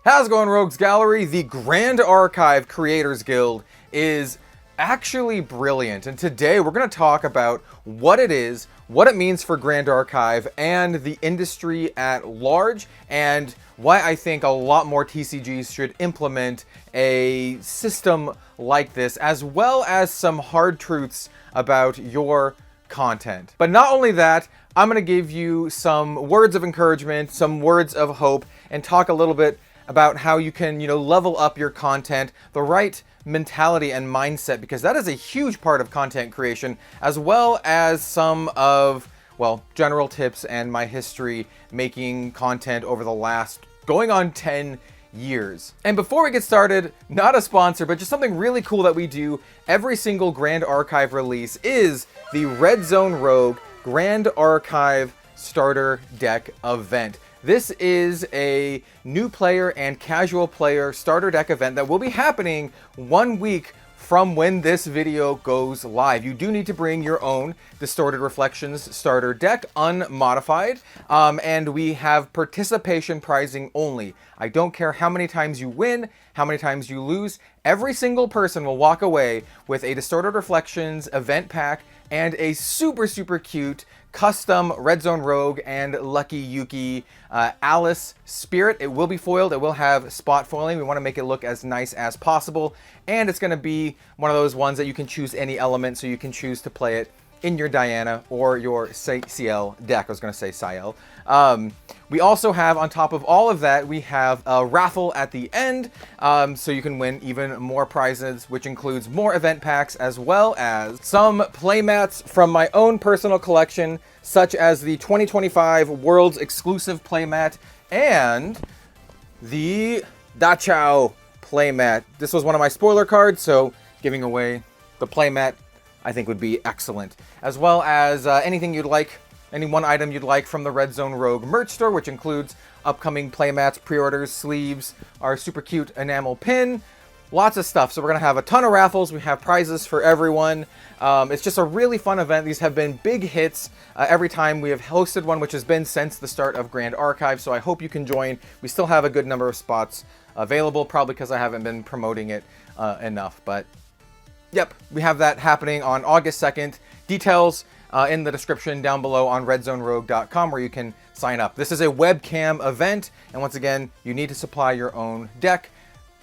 How's it going, Rogues Gallery? The Grand Archive Creators Guild is actually brilliant, and today we're going to talk about what it is, what it means for Grand Archive and the industry at large, and why I think a lot more TCGs should implement a system like this, as well as some hard truths about your content. But not only that, I'm going to give you some words of encouragement, some words of hope, and talk a little bit about how you can, level up your content, the right mentality and mindset, because that is a huge part of content creation, as well as some of, general tips and my history making content over the last going on 10 years. And before we get started, not a sponsor, but just something really cool that we do every single Grand Archive release is the Red Zone Rogue Grand Archive Starter Deck event. This is a new player and casual player starter deck event that will be happening 1 week from when this video goes live. You do need to bring your own Distorted Reflections starter deck, unmodified, and we have participation pricing only. I don't care how many times you win, how many times you lose, every single person will walk away with a Distorted Reflections event pack and a super, super cute custom Red Zone Rogue and Lucky Yuki Alice Spirit. It will be foiled. It will have spot foiling. We want to make it look as nice as possible. And it's going to be one of those ones that you can choose any element, so you can choose to play it in your Diana or your CL deck. I was going to say Ciel. We also have, on top of all of that, we have a raffle at the end, so you can win even more prizes, which includes more event packs, as well as some playmats from my own personal collection, such as the 2025 World's Exclusive playmat and the Dachau playmat. This was one of my spoiler cards, so giving away the playmat I think would be excellent. As well as anything you'd like, any one item you'd like from the Red Zone Rogue merch store, which includes upcoming playmats, pre-orders, sleeves, our super cute enamel pin, lots of stuff. So we're going to have a ton of raffles. We have prizes for everyone. It's just a really fun event. These have been big hits every time we have hosted one, which has been since the start of Grand Archive. So I hope you can join. We still have a good number of spots available, probably because I haven't been promoting it enough. But yep, we have that happening on August 2nd. Details in the description down below on redzonerogue.com, where you can sign up. This is a webcam event, and once again, you need to supply your own deck.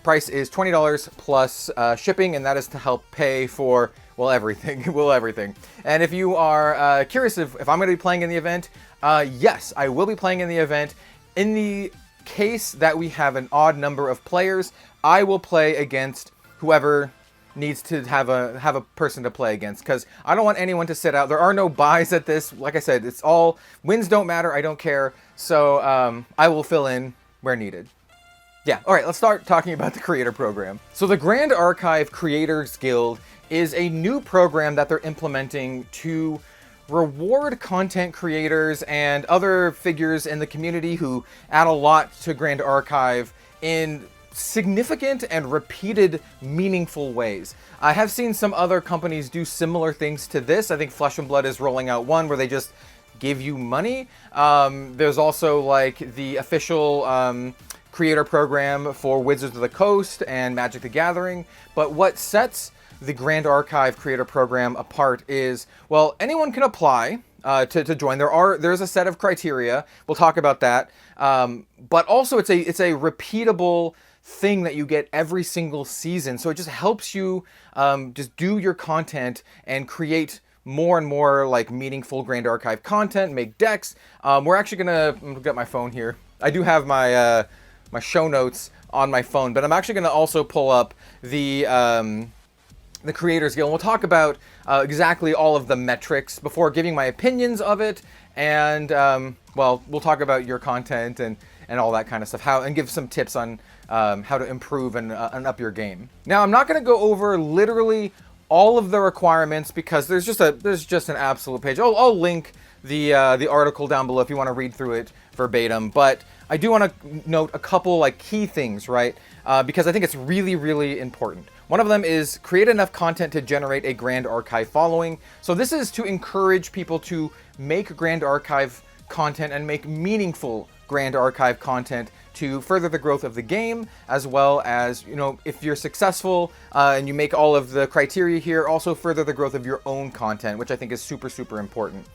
Price is $20 plus shipping, and that is to help pay for, everything. Everything. And if you are curious if I'm going to be playing in the event, yes, I will be playing in the event. In the case that we have an odd number of players, I will play against whoever needs to have a person to play against, because I don't want anyone to sit out. There are no buys at this. Like I said, it's all wins don't matter. I don't care. So I will fill in where needed. Yeah, all right, let's start talking about the creator program. So the Grand Archive Creators Guild is a new program that they're implementing to reward content creators and other figures in the community who add a lot to Grand Archive in significant and repeated, meaningful ways. I have seen some other companies do similar things to this. I think Flesh and Blood is rolling out one where they just give you money. There's also like the official creator program for Wizards of the Coast and Magic the Gathering. But what sets the Grand Archive Creator Program apart is, anyone can apply to join. There's a set of criteria. We'll talk about that. But also it's a repeatable thing that you get every single season. So it just helps you just do your content and create more and more like meaningful Grand Archive content, make decks. We're actually gonna get my phone here. I do have my my show notes on my phone, but I'm actually gonna also pull up the Creators Guild. We'll talk about exactly all of the metrics before giving my opinions of it, and we'll talk about your content and all that kind of stuff, and give some tips on how to improve and up your game. Now, I'm not going to go over literally all of the requirements, because there's just an absolute page. I'll link the article down below if you want to read through it verbatim, but I do want to note a couple like key things, right? Because I think it's really, really important. One of them is create enough content to generate a Grand Archive following. So this is to encourage people to make Grand Archive content and make meaningful Grand Archive content to further the growth of the game, as well as, you know, if you're successful and you make all of the criteria here, also further the growth of your own content, which I think is super, super important.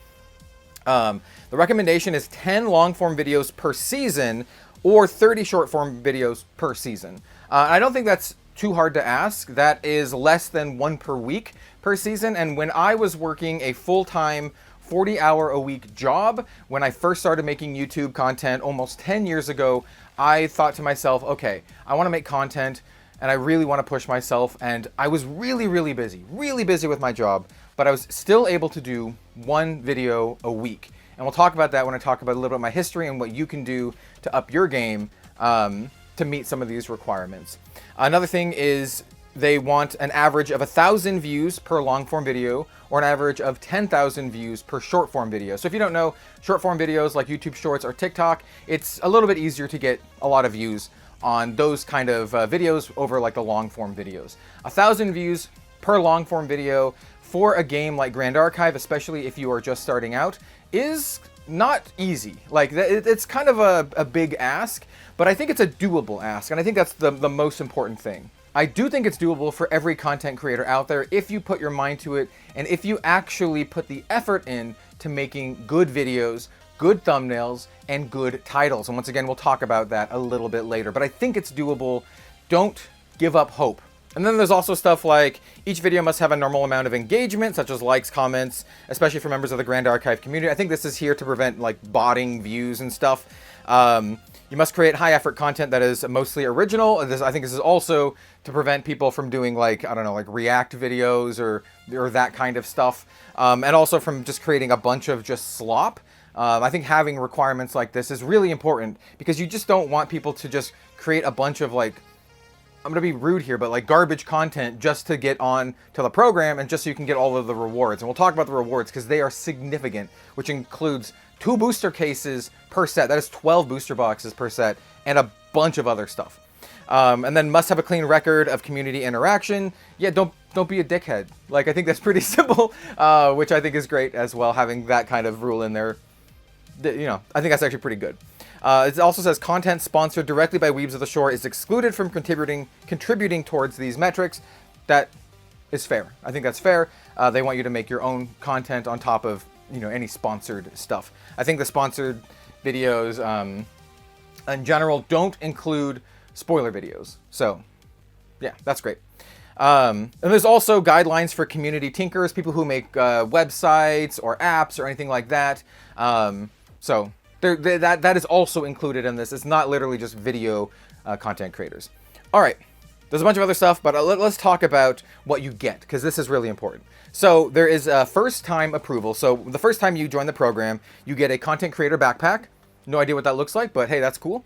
The recommendation is 10 long-form videos per season or 30 short-form videos per season. I don't think that's too hard to ask. That is less than 1 per week per season. And when I was working a full-time 40-hour-a-week job, when I first started making YouTube content almost 10 years ago, I thought to myself, okay, I want to make content and I really want to push myself. And I was really busy with my job, but I was still able to do 1 video a week. And we'll talk about that when I talk about a little bit of my history and what you can do to up your game to meet some of these requirements. Another thing is they want an average of 1,000 views per long form video or an average of 10,000 views per short form video. So if you don't know, short form videos like YouTube Shorts or TikTok, it's a little bit easier to get a lot of views on those kind of videos over like the long form videos. 1,000 views per long form video for a game like Grand Archive, especially if you are just starting out, is not easy. Like, it's kind of a big ask, but I think it's a doable ask, and I think that's the most important thing. I do think it's doable for every content creator out there if you put your mind to it, and if you actually put the effort in to making good videos, good thumbnails, and good titles. And once again, we'll talk about that a little bit later, but I think it's doable. Don't give up hope. And then there's also stuff like each video must have a normal amount of engagement, such as likes, comments, especially for members of the Grand Archive community. I think this is here to prevent like botting views and stuff. You must create high effort content that is mostly original. I think this is also to prevent people from doing like, I don't know, like react videos or that kind of stuff. And also from just creating a bunch of just slop. I think having requirements like this is really important because you just don't want people to just create a bunch of like, I'm going to be rude here, but like garbage content just to get on to the program and just so you can get all of the rewards. And we'll talk about the rewards because they are significant, which includes 2 booster cases per set. That is 12 booster boxes per set and a bunch of other stuff. And then must have a clean record of community interaction. Yeah, don't be a dickhead. Like, I think that's pretty simple, which I think is great as well, having that kind of rule in there. You know, I think that's actually pretty good. It also says content sponsored directly by Weebs of the Shore is excluded from contributing towards these metrics. That is fair. I think that's fair. They want you to make your own content on top of, you know, any sponsored stuff. I think the sponsored videos in general don't include spoiler videos. So yeah, that's great. And there's also guidelines for community tinkers, people who make websites or apps or anything like that. So that is also included in this. It's not literally just video content creators. All right, there's a bunch of other stuff, but let's talk about what you get, because this is really important. So there is a first-time approval. So the first time you join the program, you get a content creator backpack. No idea what that looks like, but hey, that's cool.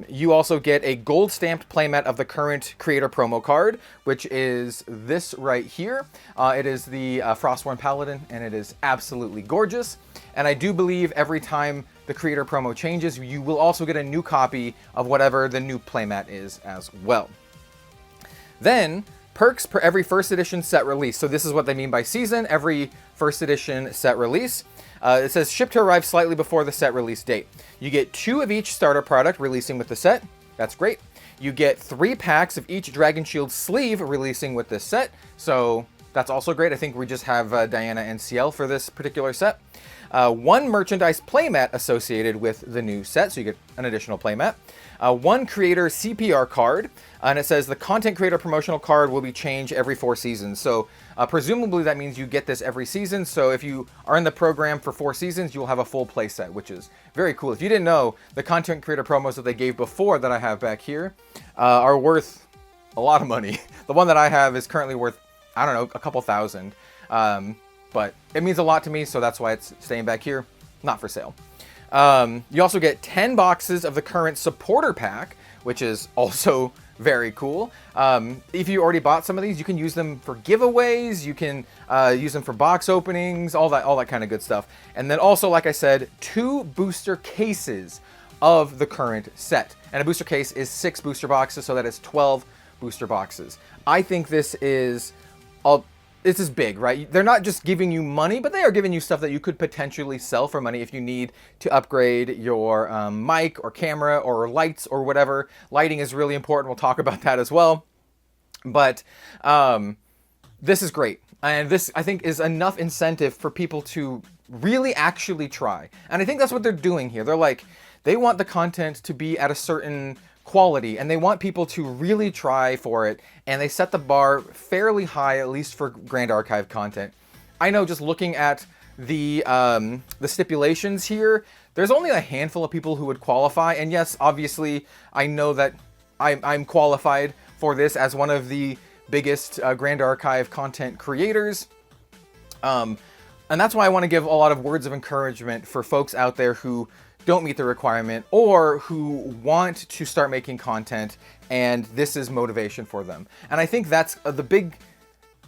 You also get a gold stamped playmat of the current creator promo card, which is this right here. It is the Frostborn Paladin, and it is absolutely gorgeous. And I do believe every time the creator promo changes, you will also get a new copy of whatever the new playmat is as well. Then, perks per every first edition set release. So this is what they mean by season, every first edition set release. It says ship to arrive slightly before the set release date. You get 2 of each starter product releasing with the set. That's great. You get 3 packs of each Dragon Shield sleeve releasing with this set. So that's also great. I think we just have Diana and CL for this particular set. 1 merchandise playmat associated with the new set, so you get an additional playmat. 1 creator CPR card, and it says the content creator promotional card will be changed every 4 seasons. So presumably that means you get this every season. So if you are in the program for 4 seasons, you'll have a full play set, which is very cool. If you didn't know, the content creator promos that they gave before that I have back here are worth a lot of money. The one that I have is currently worth, I don't know, a couple thousand. But it means a lot to me, so that's why it's staying back here, not for sale. You also get 10 boxes of the current supporter pack, which is also very cool. If you already bought some of these, you can use them for giveaways, you can use them for box openings, all that kind of good stuff. And then also, like I said, 2 booster cases of the current set. And a booster case is 6 booster boxes, so that is 12 booster boxes. I think this is this is big, right? They're not just giving you money, but they are giving you stuff that you could potentially sell for money if you need to upgrade your mic or camera or lights or whatever. Lighting is really important. We'll talk about that as well. But this is great. And this, I think, is enough incentive for people to really actually try. And I think that's what they're doing here. They're like, they want the content to be at a certain quality, and they want people to really try for it, and they set the bar fairly high, at least for Grand Archive content. I know, just looking at the stipulations here, there's only a handful of people who would qualify, and yes, obviously, I know that I'm qualified for this as one of the biggest Grand Archive content creators. And that's why I want to give a lot of words of encouragement for folks out there who don't meet the requirement or who want to start making content, and this is motivation for them. And I think that's the big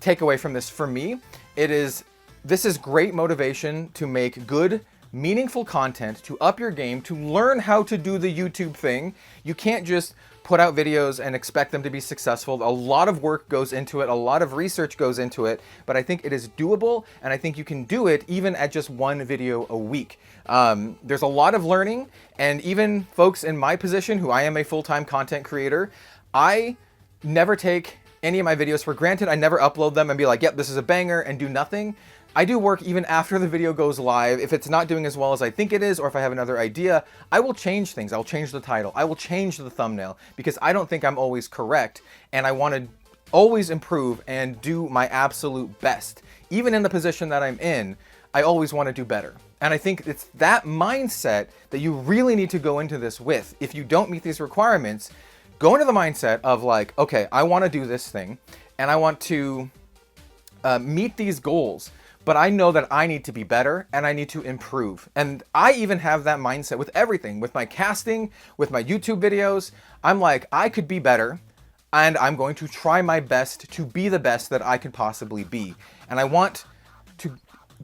takeaway from this for me. This is great motivation to make good, meaningful content, to up your game, to learn how to do the YouTube thing. You can't just put out videos and expect them to be successful. A lot of work goes into it, a lot of research goes into it, but I think it is doable, and I think you can do it even at just one video a week. There's a lot of learning, and even folks in my position, who I am a full-time content creator, I never take any of my videos for granted. I never upload them and be like, yep, this is a banger, and do nothing. I do work even after the video goes live. If it's not doing as well as I think it is, or if I have another idea, I will change things. I'll change the title. I will change the thumbnail, because I don't think I'm always correct, and I want to always improve and do my absolute best. Even in the position that I'm in, I always want to do better. And I think it's that mindset that you really need to go into this with. If you don't meet these requirements, go into the mindset of like, okay, I want to do this thing, and I want to meet these goals. But I know that I need to be better, and I need to improve. And I even have that mindset with everything, with my casting, with my YouTube videos. I'm like, I could be better, and I'm going to try my best to be the best that I could possibly be. And I want to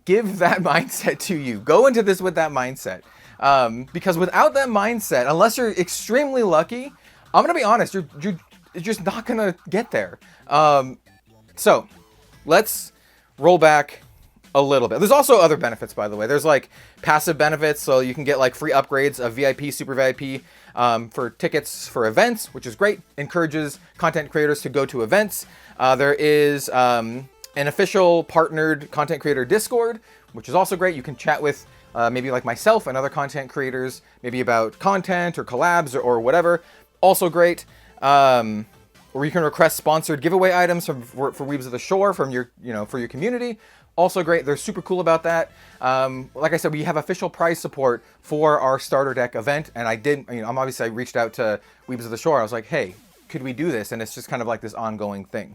give that mindset to you. Go into this with that mindset. Because without that mindset, unless you're extremely lucky, I'm going to be honest, you're just not going to get there. So let's roll back a little bit. There's also other benefits, by the way. There's like passive benefits, so you can get like free upgrades of VIP, Super VIP, for tickets for events, which is great. Encourages content creators to go to events. There is an official partnered content creator Discord, which is also great. You can chat with maybe like myself and other content creators, maybe about content or collabs or whatever. Also great. Or you can request sponsored giveaway items for Weebs of the Shore from your, for your community. Also great. They're super cool about that. Like I said, we have official prize support for our starter deck event, and I reached out to Weebs of the Shore. I was like, hey, could we do this? And it's just kind of like this ongoing thing.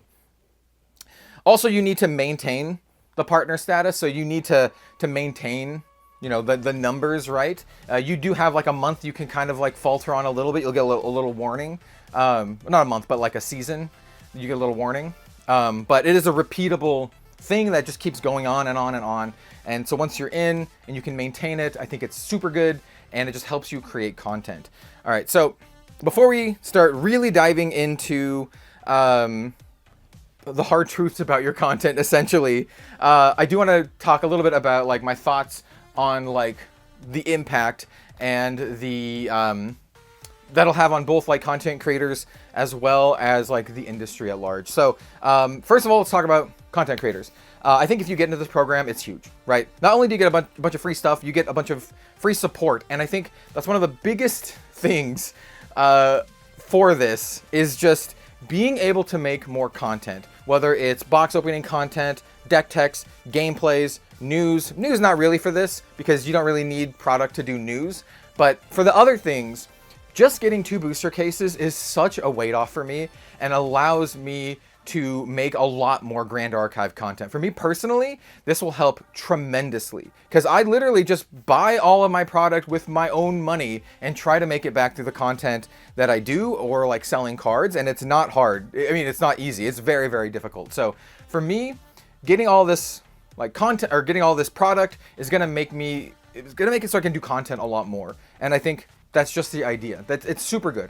Also, you need to maintain the partner status, so you need to maintain, the numbers, right? You do have like a month you can kind of like falter on a little bit. You'll get a little warning. Not a month, but like a season. You get a little warning. But it is a repeatable thing that just keeps going on and on and on. And so once you're in and you can maintain it, I think it's super good, and it just helps you create content. All right, so before we start really diving into the hard truths about your content, essentially, I do want to talk a little bit about like my thoughts on like the impact and the that'll have on both like content creators as well as like the industry at large. So first of all, let's talk about content creators. I think if you get into this program, it's huge, right? Not only do you get a bunch of free stuff, you get a bunch of free support. And I think that's one of the biggest things for this is just being able to make more content, whether it's box opening content, deck techs, gameplays, news. News not really for this because you don't really need product to do news. But for the other things, just getting 2 booster cases is such a weight off for me and allows me to make a lot more Grand Archive content. For me personally, this will help tremendously because I literally just buy all of my product with my own money and try to make it back through the content that I do, or like selling cards, and it's not hard. I mean, it's not easy. It's very, very difficult. So for me, getting all this like content or getting all this product is going to make it so I can do content a lot more. And I think that's just the idea. It's super good.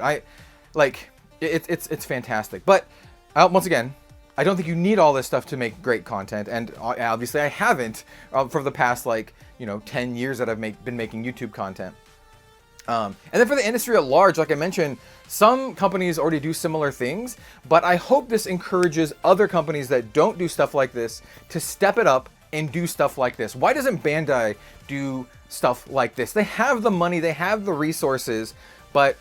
It's fantastic. But once again, I don't think you need all this stuff to make great content, and obviously I haven't for the past 10 years that I've been making YouTube content. And then for the industry at large, like I mentioned, some companies already do similar things, but I hope this encourages other companies that don't do stuff like this to step it up and do stuff like this. Why doesn't Bandai do stuff like this? They have the money, they have the resources, but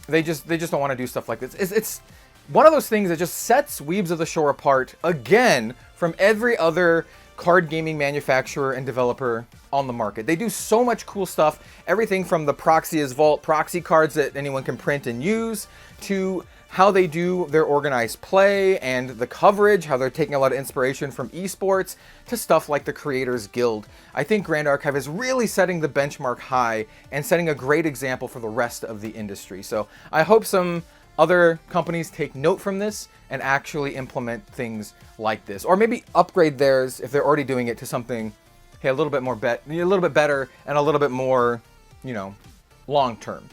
they just don't want to do stuff like this. It's one of those things that just sets Weebs of the Shore apart again from every other card gaming manufacturer and developer on the market. They do so much cool stuff, everything from the Proxia's Vault proxy cards that anyone can print and use, to how they do their organized play and the coverage, how they're taking a lot of inspiration from esports, to stuff like the Creators Guild. I think Grand Archive is really setting the benchmark high and setting a great example for the rest of the industry. So I hope some other companies take note from this and actually implement things like this, or maybe upgrade theirs if they're already doing it to something, hey, a little bit better and a little bit more, long term.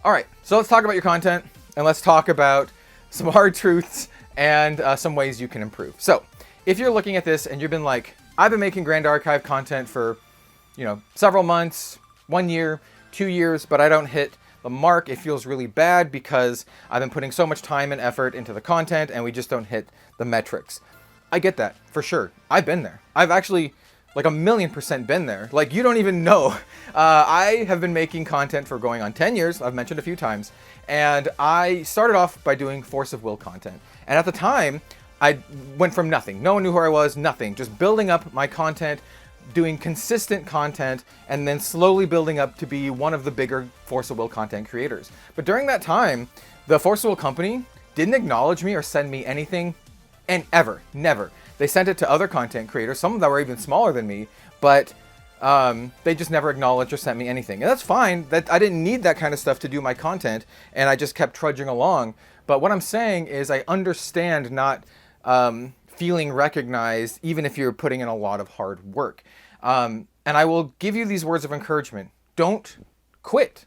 All right, so let's talk about your content and let's talk about some hard truths and some ways you can improve. So if you're looking at this and you've been like, I've been making Grand Archive content for, several months, 1 year, 2 years, but I don't hit the mark, it feels really bad because I've been putting so much time and effort into the content and we just don't hit the metrics. I get that, for sure. I've been there. I've actually, 1,000,000% been there. You don't even know. I have been making content for going on 10 years, I've mentioned a few times, and I started off by doing Force of Will content. And at the time, I went from nothing. No one knew who I was, nothing. Just building up my content, doing consistent content, and then slowly building up to be one of the bigger Force of Will content creators. But during that time, the Force of Will company didn't acknowledge me or send me anything, and never. They sent it to other content creators, some that were even smaller than me, but they just never acknowledged or sent me anything. And that's fine. That I didn't need that kind of stuff to do my content, and I just kept trudging along. But what I'm saying is I understand not feeling recognized, even if you're putting in a lot of hard work. And I will give you these words of encouragement. Don't quit.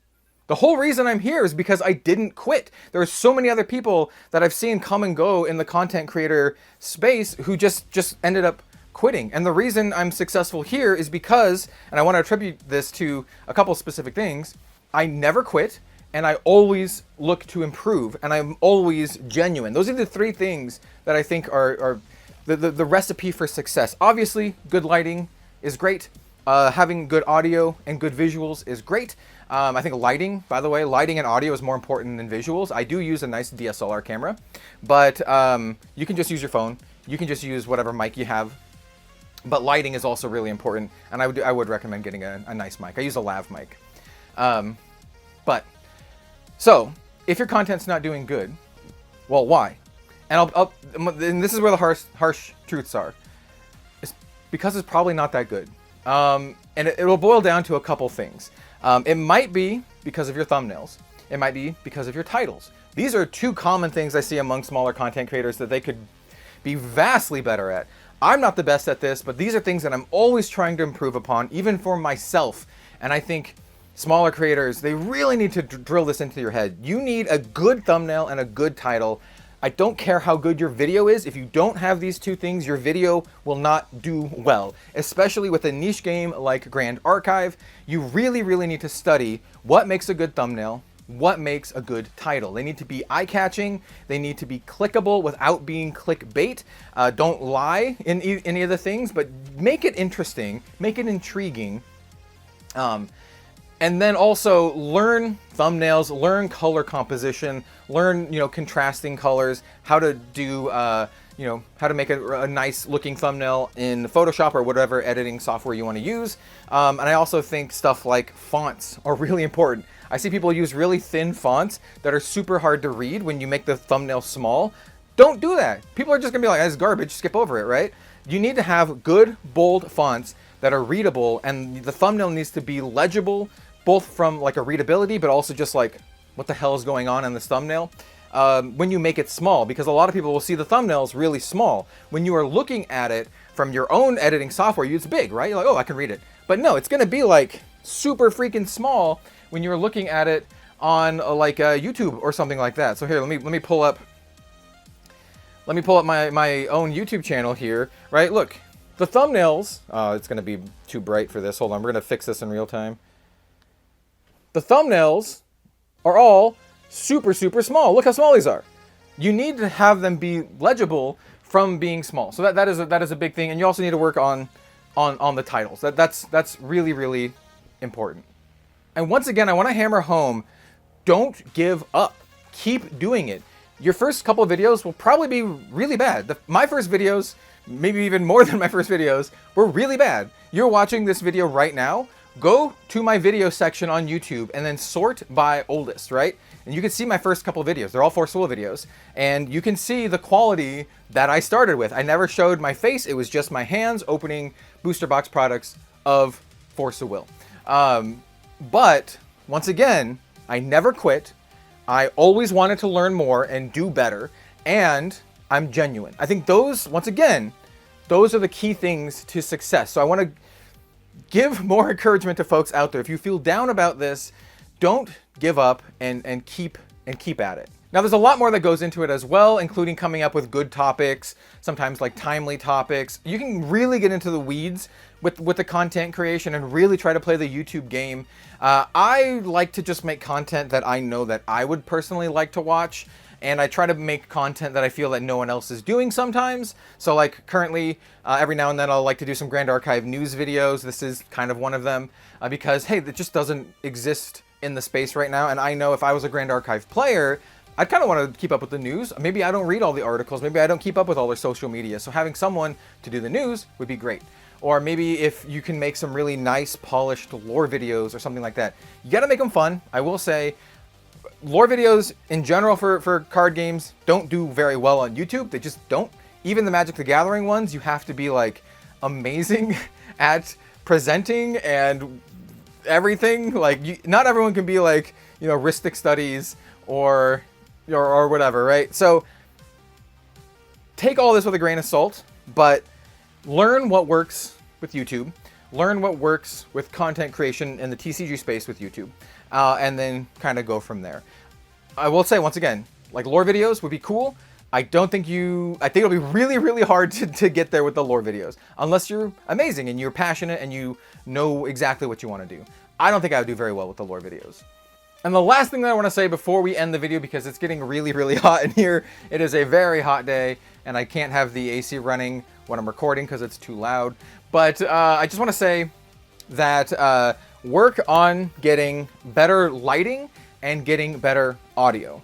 The whole reason I'm here is because I didn't quit. There are so many other people that I've seen come and go in the content creator space who just ended up quitting. And the reason I'm successful here is because, and I want to attribute this to a couple specific things, I never quit, and I always look to improve, and I'm always genuine. Those are the three things that I think are the recipe for success. Obviously, good lighting is great. Having good audio and good visuals is great. I think lighting, by the way, lighting and audio is more important than visuals. I do use a nice DSLR camera, but you can just use your phone. You can just use whatever mic you have. But lighting is also really important, and I would recommend getting a nice mic. I use a lav mic. So if your content's not doing good, well, why? And and this is where the harsh truths are. It's because it's probably not that good. And it will boil down to a couple things. It might be because of your thumbnails. It might be because of your titles. These are two common things I see among smaller content creators that they could be vastly better at. I'm not the best at this, but these are things that I'm always trying to improve upon, even for myself. And I think smaller creators, they really need to drill this into your head. You need a good thumbnail and a good title. I don't care how good your video is. If you don't have these two things, your video will not do well. Especially with a niche game like Grand Archive, you really, really need to study what makes a good thumbnail, what makes a good title. They need to be eye-catching. They need to be clickable without being clickbait. Don't lie in any of the things, but make it interesting, make it intriguing. And then also learn thumbnails, learn color composition, learn, contrasting colors, how to do, how to make a nice looking thumbnail in Photoshop or whatever editing software you want to use. And I also think stuff like fonts are really important. I see people use really thin fonts that are super hard to read when you make the thumbnail small. Don't do that. People are just gonna be like, that's garbage, skip over it, right? You need to have good, bold fonts that are readable, and the thumbnail needs to be legible, both from like a readability, but also just like, what the hell is going on in this thumbnail? When you make it small, because a lot of people will see the thumbnails really small. When you are looking at it from your own editing software, it's big, right? You're like, oh, I can read it. But no, it's gonna be like super freaking small when you're looking at it on YouTube or something like that. So here, let me pull up let me pull up my own YouTube channel here, right? Look, the thumbnails, it's going to be too bright for this. Hold on, we're going to fix this in real time. The thumbnails are all super, super small. Look how small these are. You need to have them be legible from being small. So that is a big thing. And you also need to work on the titles. That's really, really important. And once again, I want to hammer home, don't give up. Keep doing it. Your first couple of videos will probably be really bad. My first videos, maybe even more than my first videos, were really bad. You're watching this video right now. Go to my video section on YouTube and then sort by oldest, right? And you can see my first couple of videos. They're all Force of Will videos. And you can see the quality that I started with. I never showed my face. It was just my hands opening booster box products of Force of Will. But once again, I never quit. I always wanted to learn more and do better. And I'm genuine. I think those, once again, those are the key things to success. So I want to give more encouragement to folks out there. If you feel down about this, don't give up and keep at it. Now, there's a lot more that goes into it as well, including coming up with good topics, sometimes like timely topics. You can really get into the weeds with the content creation and really try to play the YouTube game. I like to just make content that I know that I would personally like to watch. And I try to make content that I feel that no one else is doing sometimes. So like currently, every now and then I'll like to do some Grand Archive news videos. This is kind of one of them because, hey, that just doesn't exist in the space right now. And I know if I was a Grand Archive player, I'd kind of want to keep up with the news. Maybe I don't read all the articles. Maybe I don't keep up with all their social media. So having someone to do the news would be great. Or maybe if you can make some really nice, polished lore videos or something like that. You got to make them fun. I will say, lore videos in general for card games don't do very well on YouTube. They just don't. Even the Magic the Gathering ones, you have to be like amazing at presenting and everything. Like not everyone can be like, Ristic Studies or whatever, right? So take all this with a grain of salt, but learn what works with YouTube. Learn what works with content creation in the TCG space with YouTube. And then kind of go from there. I will say once again, like lore videos would be cool. I think it'll be really, really hard to get there with the lore videos unless you're amazing and you're passionate and you know exactly what you want to do. I don't think I would do very well with the lore videos. And the last thing that I want to say before we end the video, because it's getting really, really hot in here. It is a very hot day and I can't have the AC running when I'm recording because it's too loud. But I just want to say that work on getting better lighting and getting better audio.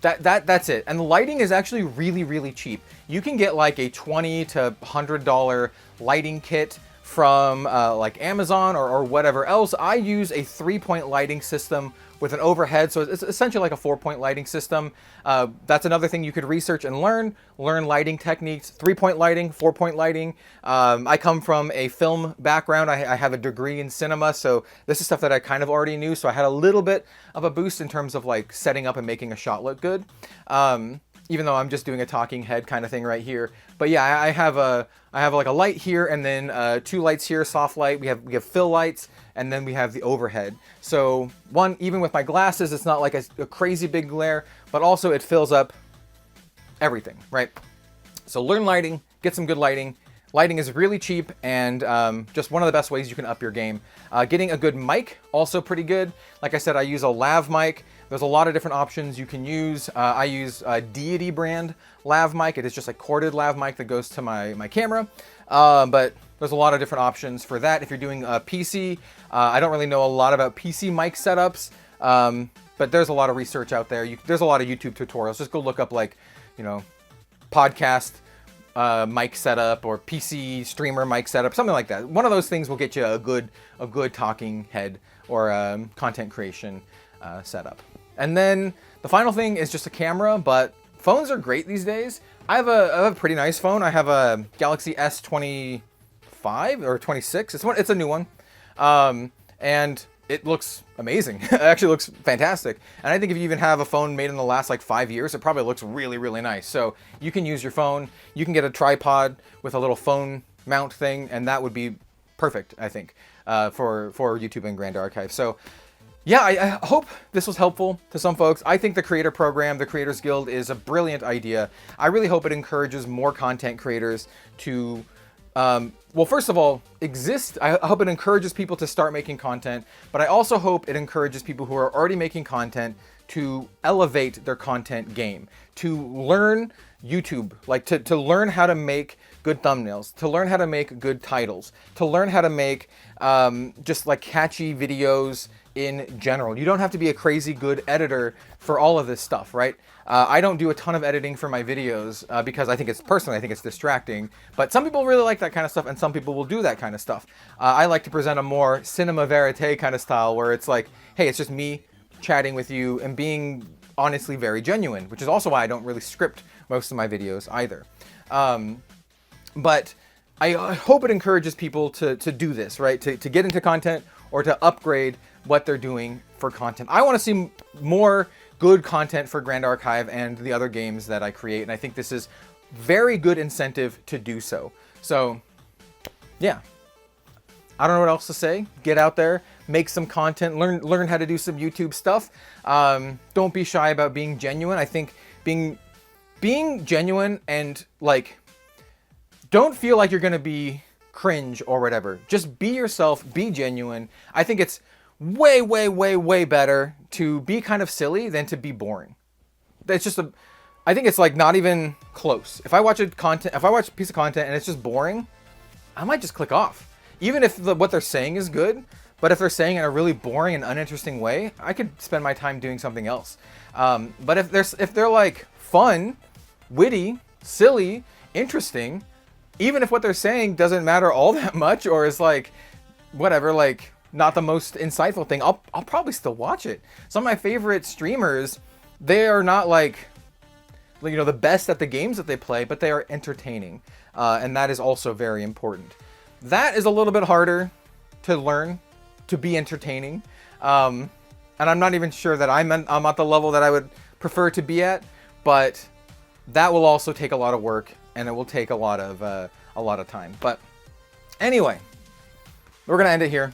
That's it. And the lighting is actually really, really cheap. You can get like a $20 to $100 lighting kit from like Amazon or whatever else. I use a 3-point lighting system with an overhead, so it's essentially like a 4-point lighting system. That's another thing you could research and learn lighting techniques. 3-point lighting, 4-point lighting. I come from a film background. I have a degree in cinema, so this is stuff that I kind of already knew, so I had a little bit of a boost in terms of like setting up and making a shot look good. Even though I'm just doing a talking head kind of thing right here. But yeah, I have like a light here and then 2 lights here, soft light. We have fill lights and then we have the overhead. So even with my glasses, it's not like a crazy big glare, but also it fills up everything, right? So learn lighting, get some good lighting. Lighting is really cheap and just one of the best ways you can up your game. Getting a good mic, also pretty good. Like I said, I use a lav mic. There's a lot of different options you can use. I use a Deity brand lav mic. It is just a corded lav mic that goes to my camera. But there's a lot of different options for that. If you're doing a PC, I don't really know a lot about PC mic setups, but there's a lot of research out there. There's a lot of YouTube tutorials. Just go look up like, podcast mic setup or PC streamer mic setup, something like that. One of those things will get you a good talking head or content creation setup. And then the final thing is just a camera, but phones are great these days. I have a pretty nice phone. I have a Galaxy S25 or 26. It's a new one. And it looks amazing. It actually looks fantastic. And I think if you even have a phone made in the last like 5 years, it probably looks really, really nice. So you can use your phone. You can get a tripod with a little phone mount thing, and that would be perfect, I think, for YouTube and Grand Archive. So yeah, I hope this was helpful to some folks. I think the creator program, the Creators Guild, is a brilliant idea. I really hope it encourages more content creators to, well, first of all, exist. I hope it encourages people to start making content, but I also hope it encourages people who are already making content to elevate their content game, to learn YouTube, like to learn how to make good thumbnails, to learn how to make good titles, to learn how to make just like catchy videos in general. You don't have to be a crazy good editor for all of this stuff, right? I don't do a ton of editing for my videos because I think it's distracting, but some people really like that kind of stuff and some people will do that kind of stuff. I like to present a more cinema verite kind of style where it's like, hey, it's just me chatting with you and being honestly very genuine, which is also why I don't really script most of my videos either. But I hope it encourages people to do this, right? To get into content or to upgrade what they're doing for content. I want to see more good content for Grand Archive and the other games that I create, and I think this is very good incentive to do so. So, yeah. I don't know what else to say. Get out there, make some content, learn how to do some YouTube stuff. Don't be shy about being genuine. I think being genuine and like, don't feel like you're gonna be cringe or whatever. Just be yourself, be genuine. I think it's way, way, way, way better to be kind of silly than to be boring. It's just I think it's like not even close. If I watch a piece of content and it's just boring, I might just click off. Even if what they're saying is good, but if they're saying it in a really boring and uninteresting way, I could spend my time doing something else. But if they're like fun, witty, silly, interesting, even if what they're saying doesn't matter all that much or is like whatever, like not the most insightful thing, I'll probably still watch it. Some of my favorite streamers, they are not like you know, the best at the games that they play, but they are entertaining, and that is also very important. That is a little bit harder to learn, to be entertaining, and I'm not even sure that I'm at the level that I would prefer to be at, but that will also take a lot of work and it will take a lot of time. But anyway, we're gonna end it here.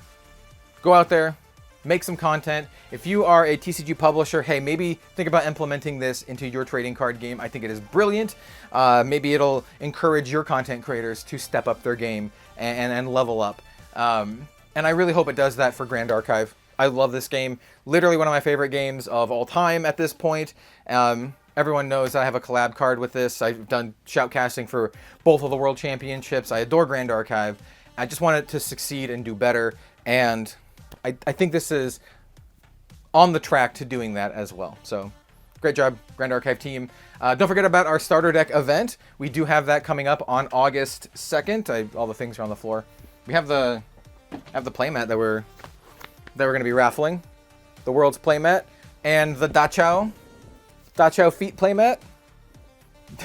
Go out there, make some content. If you are a TCG publisher, hey, maybe think about implementing this into your trading card game. I think it is brilliant. Maybe it'll encourage your content creators to step up their game and level up. And I really hope it does that for Grand Archive. I love this game. Literally one of my favorite games of all time at this point. Everyone knows I have a collab card with this. I've done shoutcasting for both of the World Championships. I adore Grand Archive. I just want it to succeed and do better. And I think this is on the track to doing that as well. So great job, Grand Archive team. Don't forget about our starter deck event. We do have that coming up on August 2nd. All the things are on the floor. We have the playmat that we're going to be raffling, the world's playmat, and the Dachau feet playmat.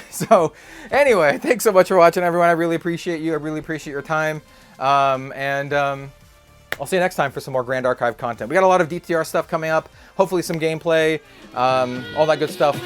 So anyway, thanks so much for watching, everyone. I really appreciate you. I really appreciate your time. I'll see you next time for some more Grand Archive content. We got a lot of DTR stuff coming up, hopefully some gameplay, all that good stuff.